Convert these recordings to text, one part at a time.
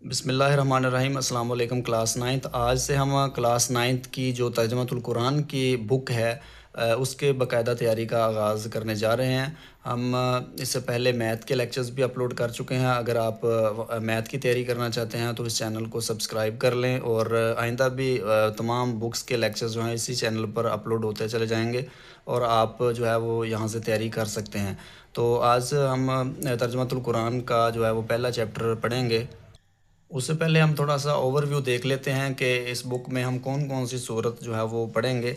بسم اللہ الرحمن الرحیم۔ السلام علیکم کلاس نائنتھ۔ آج سے ہم کلاس نائنتھ کی جو ترجمۃ القرآن کی بک ہے اس کے باقاعدہ تیاری کا آغاز کرنے جا رہے ہیں۔ ہم اس سے پہلے میتھ کے لیکچرز بھی اپلوڈ کر چکے ہیں۔ اگر آپ میتھ کی تیاری کرنا چاہتے ہیں تو اس چینل کو سبسکرائب کر لیں، اور آئندہ بھی تمام بکس کے لیکچرز جو ہیں اسی چینل پر اپلوڈ ہوتے چلے جائیں گے، اور آپ جو ہے وہ یہاں سے تیاری کر سکتے ہیں۔ تو آج ہم ترجمۃ القرآن کا جو ہے وہ پہلا چیپٹر پڑھیں گے۔ اس سے پہلے ہم تھوڑا سا اوور ویو دیکھ لیتے ہیں کہ اس بک میں ہم کون کون سی صورت جو ہے وہ پڑھیں گے۔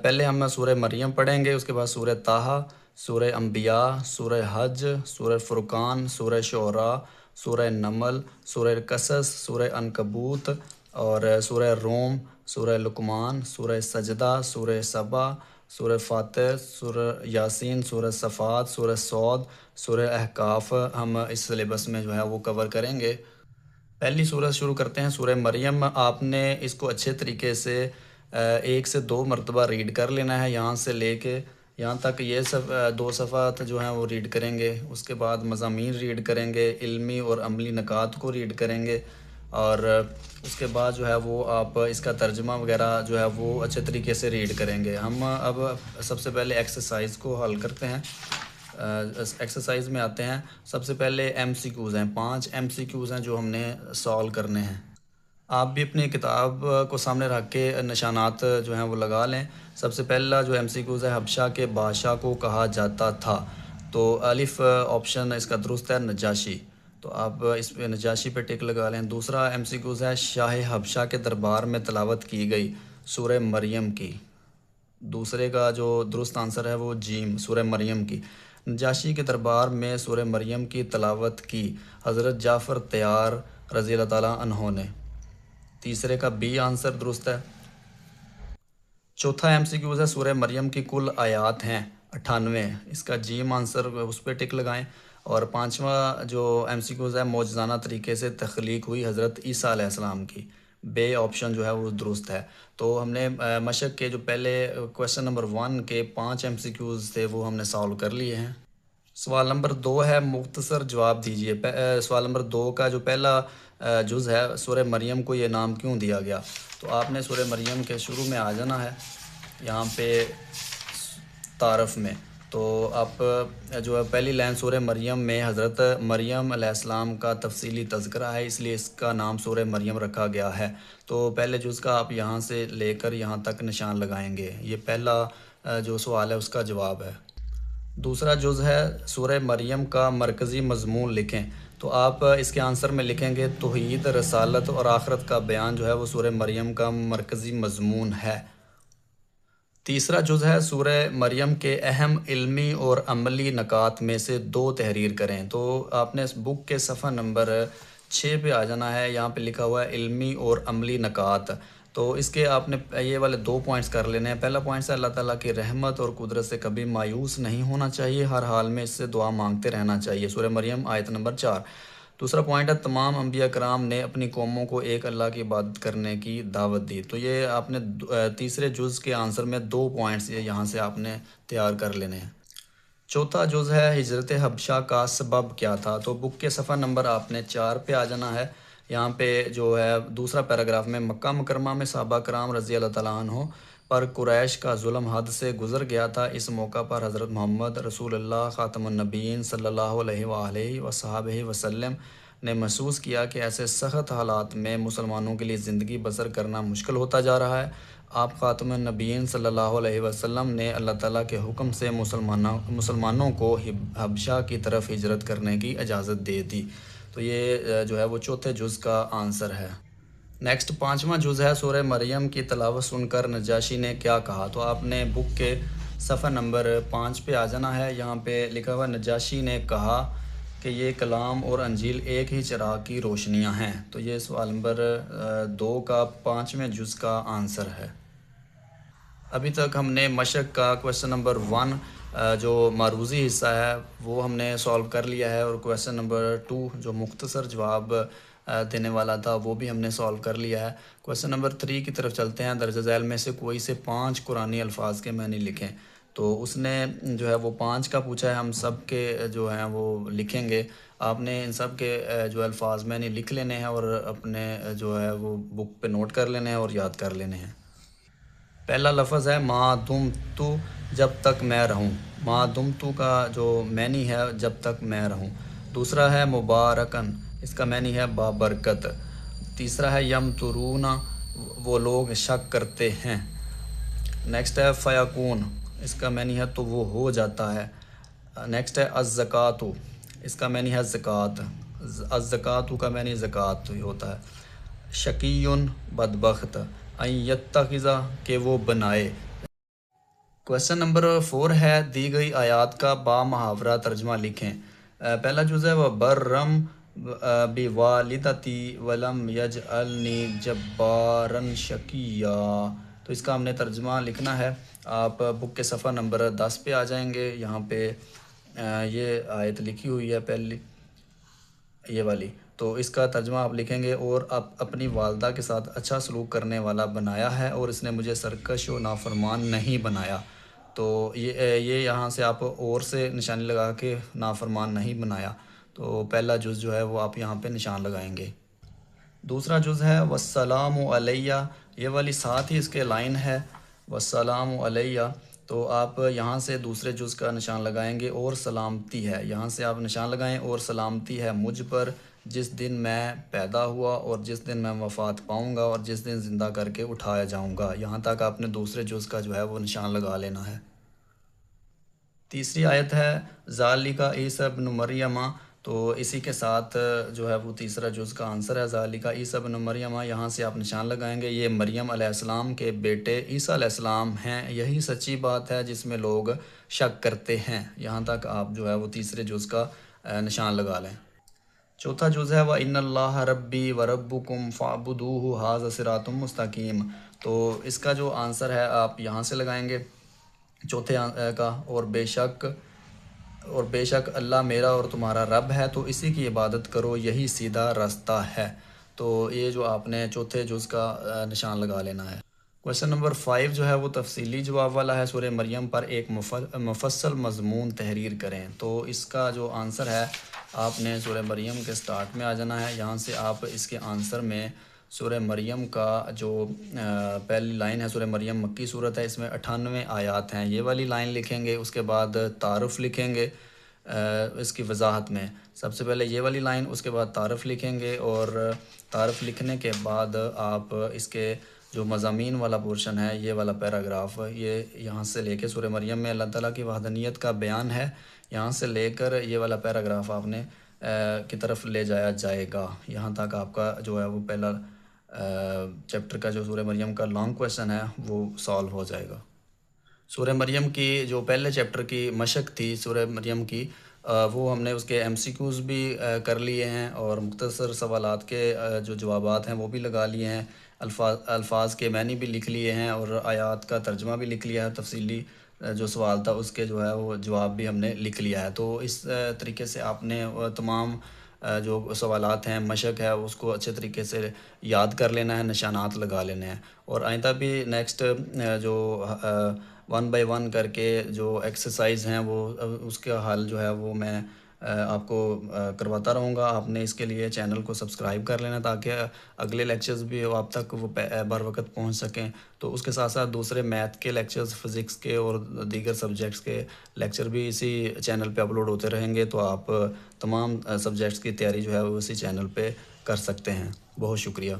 پہلے ہم سورہ مریم پڑھیں گے، اس کے بعد سورہ طٰہٰ، سورہ انبیاء، سورہ حج، سورہ فرقان، سورہ شعراء، سورہ نمل، سورہ قصص، سورہ عنکبوت، اور سورہ روم، سورہ لقمان، سورہ سجدہ، سورہ سبا، سورہ فاتر، سورہ یاسین، سورہ صفات، سورہ صاد، سورہ احقاف ہم اس سلیبس میں جو ہے وہ کور کریں گے۔ پہلی سورت شروع کرتے ہیں سورہ مریم۔ آپ نے اس کو اچھے طریقے سے 1 سے 2 مرتبہ ریڈ کر لینا ہے، یہاں سے لے کے یہاں تک یہ 2 صفحات جو ہیں وہ ریڈ کریں گے۔ اس کے بعد مضامین ریڈ کریں گے، علمی اور عملی نکات کو ریڈ کریں گے، اور اس کے بعد جو ہے وہ آپ اس کا ترجمہ وغیرہ جو ہے وہ اچھے طریقے سے ریڈ کریں گے۔ ہم اب سب سے پہلے ایکسرسائز کو حل کرتے ہیں۔ ایکسرسائز میں آتے ہیں۔ سب سے پہلے ایم سی کیوز ہیں، 5 ایم سی کیوز ہیں جو ہم نے سالو کرنے ہیں۔ آپ بھی اپنی کتاب کو سامنے رکھ کے نشانات جو ہیں وہ لگا لیں۔ سب سے پہلا جو ایم سی کیوز ہے، حبشہ کے بادشاہ کو کہا جاتا تھا، تو الف آپشن اس کا درست ہے نجاشی، تو آپ اس پہ نجاشی پہ ٹک لگا لیں۔ دوسرا ایم سی کیوز ہے، شاہ حبشہ کے دربار میں تلاوت کی گئی سورہ مریم کی، دوسرے کا جو درست آنسر ہے وہ جیم، سورہ مریم کی۔ نجاشی کے دربار میں سورہ مریم کی تلاوت کی حضرت جعفر طیار رضی اللہ تعالیٰ عنہ نے، تیسرے کا بی آنسر درست ہے۔ چوتھا ایم سی کیوز ہے، سورہ مریم کی کل آیات ہیں 98، اس کا جیم آنسر اس پہ ٹک لگائیں۔ اور پانچواں جو ایم سی کیوز ہے، معجزانہ طریقے سے تخلیق ہوئی حضرت عیسیٰ علیہ السلام کی، بے آپشن جو ہے وہ درست ہے۔ تو ہم نے مشق کے جو پہلے کویسچن نمبر 1 کے 5 ایم سی کیوز تھے وہ ہم نے سالو کر لیے ہیں۔ سوال نمبر 2 ہے، مختصر جواب دیجیے۔ سوال نمبر 2 کا جو پہلا جز ہے، سورہ مریم کو یہ نام کیوں دیا گیا؟ تو آپ نے سورہ مریم کے شروع میں آ جانا ہے، یہاں پہ تعارف میں۔ تو آپ جو ہے پہلی لائن، سورہ مریم میں حضرت مریم علیہ السلام کا تفصیلی تذکرہ ہے، اس لیے اس کا نام سورہ مریم رکھا گیا ہے۔ تو پہلے جز کا آپ یہاں سے لے کر یہاں تک نشان لگائیں گے، یہ پہلا جو سوال ہے اس کا جواب ہے۔ دوسرا جز ہے، سورہ مریم کا مرکزی مضمون لکھیں، تو آپ اس کے آنسر میں لکھیں گے توحید، رسالت اور آخرت کا بیان جو ہے وہ سورہ مریم کا مرکزی مضمون ہے۔ تیسرا جز ہے، سورہ مریم کے اہم علمی اور عملی نکات میں سے 2 تحریر کریں، تو آپ نے اس بک کے صفحہ نمبر 6 پہ آ جانا ہے، یہاں پہ لکھا ہوا ہے علمی اور عملی نکات، تو اس کے آپ نے یہ والے 2 پوائنٹس کر لینے ہیں۔ پہلا پوائنٹس ہے، اللہ تعالیٰ کی رحمت اور قدرت سے کبھی مایوس نہیں ہونا چاہیے، ہر حال میں اس سے دعا مانگتے رہنا چاہیے، سورہ مریم آیت نمبر 4۔ دوسرا پوائنٹ ہے، تمام انبیاء کرام نے اپنی قوموں کو ایک اللہ کی عبادت کرنے کی دعوت دی، تو یہ آپ نے تیسرے جز کے آنسر میں 2 پوائنٹس یہاں سے آپ نے تیار کر لینے ہیں۔ چوتھا جز ہے، ہجرت حبشہ کا سبب کیا تھا، تو بک کے صفحہ نمبر آپ نے 4 پہ آ جانا ہے، یہاں پہ جو ہے دوسرا پیراگراف میں، مکہ مکرمہ میں صحابہ کرام رضی اللہ تعالیٰ عنہ پر قریش کا ظلم حد سے گزر گیا تھا، اس موقع پر حضرت محمد رسول اللہ خاتم النبیین صلی اللہ علیہ وآلہ وصحبہ وسلم نے محسوس کیا کہ ایسے سخت حالات میں مسلمانوں کے لیے زندگی بسر کرنا مشکل ہوتا جا رہا ہے۔ آپ خاتم النبیین صلی اللہ علیہ وسلم نے اللہ تعالیٰ کے حکم سے مسلمانوں کو حبشہ کی طرف ہجرت کرنے کی اجازت دے دی، تو یہ جو ہے وہ چوتھے جز کا آنسر ہے۔ نیکسٹ 5واں جز ہے، سورہ مریم کی تلاوت سن کر نجاشی نے کیا کہا، تو آپ نے بک کے صفحہ نمبر 5 پہ آ جانا ہے، یہاں پہ لکھا ہوا نجاشی نے کہا کہ یہ کلام اور انجیل ایک ہی چراغ کی روشنیاں ہیں، تو یہ سوال نمبر 2 کا 5ویں جز کا آنسر ہے۔ ابھی تک ہم نے مشق کا کویسچن نمبر 1 جو معروضی حصہ ہے وہ ہم نے سالو کر لیا ہے، اور کویسچن نمبر 2 جو مختصر جواب دینے والا تھا وہ بھی ہم نے سالو کر لیا ہے۔ کویسچن نمبر 3 کی طرف چلتے ہیں، درج ذیل میں سے کوئی سے 5 قرآنی الفاظ کے معنی لکھیں، تو اس نے جو ہے وہ 5 کا پوچھا ہے، ہم سب کے جو ہیں وہ لکھیں گے۔ آپ نے ان سب کے جو الفاظ میں نے لکھ لینے ہیں اور اپنے جو ہے وہ بک پہ نوٹ کر لینے ہیں اور یاد کر لینے ہیں۔ پہلا لفظ ہے ما دمتو، جب تک میں رہوں۔ ما دمتو کا جو معنی ہے جب تک میں رہوں۔ دوسرا ہے مبارکن، اس کا معنی ہے بابرکت۔ تیسرا ہے یمترون، وہ لوگ شک کرتے ہیں۔ نیکسٹ ہے فیکون، اس کا معنی ہے تو وہ ہو جاتا ہے۔ نیکسٹ ہے الزکاتو، اس کا معنی ہے زکوٰۃ۔ الزکاتو کا معنی زکوٰۃ ہوتا ہے۔ شقیٌ، بدبخت۔ ان یتخذ، کہ وہ بنائے۔ کویسچن نمبر 4 ہے دی گئی آیات کا با محاورہ ترجمہ لکھیں۔ پہلا جز ہے وہ برم بوالدتی ولم یجعلنی جبارا شقیا، تو اس کا ہم نے ترجمہ لکھنا ہے۔ آپ بک کے صفحہ نمبر 10 پہ آ جائیں گے، یہاں پہ یہ آیت لکھی ہوئی ہے پہلی، یہ والی، تو اس کا ترجمہ آپ لکھیں گے، اور اپنی والدہ کے ساتھ اچھا سلوک کرنے والا بنایا ہے اور اس نے مجھے سرکش و نافرمان نہیں بنایا۔ تو یہ یہاں سے آپ اور سے نشانی لگا کے نافرمان نہیں بنایا، تو پہلا جز جو ہے وہ آپ یہاں پہ نشان لگائیں گے۔ دوسرا جز ہے والسلام علیہ، یہ والی ساتھ ہی اس کے لائن ہے والسلام علیہ، تو آپ یہاں سے دوسرے جز کا نشان لگائیں گے، اور سلامتی ہے، یہاں سے آپ نشان لگائیں، اور سلامتی ہے مجھ پر جس دن میں پیدا ہوا اور جس دن میں وفات پاؤں گا اور جس دن زندہ کر کے اٹھایا جاؤں گا۔ یہاں تک آپ نے دوسرے جز کا جو ہے وہ نشان لگا لینا ہے۔ تیسری آیت ہے ذالک عیسی ابن مریم، تو اسی کے ساتھ جو ہے وہ تیسرا جز کا آنسر ہے ذالک عیسی ابن مریم، یہاں سے آپ نشان لگائیں گے، یہ مریم علیہ السلام کے بیٹے عیسیٰ علیہ السلام ہیں، یہی سچی بات ہے جس میں لوگ شک کرتے ہیں۔ یہاں تک آپ جو ہے وہ تیسرے جز کا نشان لگا لیں۔ چوتھا جز ہے وَإِنَّ اللَّهَ رَبِّي وَرَبُّكُمْ فَاعْبُدُوهُ هَذَا صِرَاطٌ مُسْتَقِيمٌ، تو اس کا جو آنسر ہے آپ یہاں سے لگائیں گے چوتھے کا، اور بے شک اللہ میرا اور تمہارا رب ہے، تو اسی کی عبادت کرو، یہی سیدھا راستہ ہے۔ تو یہ جو آپ نے چوتھے جز کا نشان لگا لینا ہے۔ کویسچن نمبر 5 جو ہے وہ تفصیلی جواب والا ہے، سورہ مریم پر ایک مفصل مضمون تحریر کریں، تو اس کا جو آنسر ہے آپ نے سورہ مریم کے سٹارٹ میں آ جانا ہے، یہاں سے آپ اس کے آنسر میں سورہ مریم کا جو پہلی لائن ہے، سورہ مریم مکی صورت ہے، اس میں 98 آیات ہیں، یہ والی لائن لکھیں گے، اس کے بعد تعارف لکھیں گے اس کی وضاحت میں، سب سے پہلے یہ والی لائن، اس کے بعد تعارف لکھیں گے، اور تعارف لکھنے کے بعد آپ اس کے جو مضامین والا پورشن ہے، یہ والا پیراگراف، یہ یہاں سے لے کے سورہ مریم میں اللہ تعالیٰ کی وحدانیت کا بیان ہے، یہاں سے لے کر یہ والا پیراگراف آپ نے کی طرف لے جایا جائے گا، یہاں تک آپ کا جو ہے وہ پہلا چیپٹر کا جو سورہ مریم کا لانگ کویسچن ہے وہ سالو ہو جائے گا۔ سورہ مریم کی جو پہلے چیپٹر کی مشق تھی سورہ مریم کی، وہ ہم نے اس کے MCQs بھی کر لیے ہیں، اور مختصر سوالات کے جو جوابات ہیں وہ بھی لگا لیے ہیں، الفاظ کے معنی بھی لکھ لیے ہیں، اور آیات کا ترجمہ بھی لکھ لیا ہے، تفصیلی جو سوال تھا اس کے جو ہے وہ جواب بھی ہم نے لکھ لیا ہے۔ تو اس طریقے سے آپ نے تمام جو سوالات ہیں، مشق ہے، اس کو اچھے طریقے سے یاد کر لینا ہے، نشانات لگا لینے ہیں، اور آئندہ بھی نیکسٹ جو 1 بائی 1 کر کے جو ایکسرسائز ہیں وہ اس کا حل جو ہے وہ میں آپ کو کرواتا رہوں گا۔ آپ نے اس کے لیے چینل کو سبسکرائب کر لینا تاکہ اگلے لیکچرز بھی آپ تک وہ بر وقت پہنچ سکیں۔ تو اس کے ساتھ ساتھ دوسرے میتھ کے لیکچرز، فزکس کے اور دیگر سبجیکٹس کے لیکچر بھی اسی چینل پہ اپلوڈ ہوتے رہیں گے، تو آپ تمام سبجیکٹس کی تیاری جو ہے وہ اسی چینل پہ کر سکتے ہیں۔ بہت شکریہ۔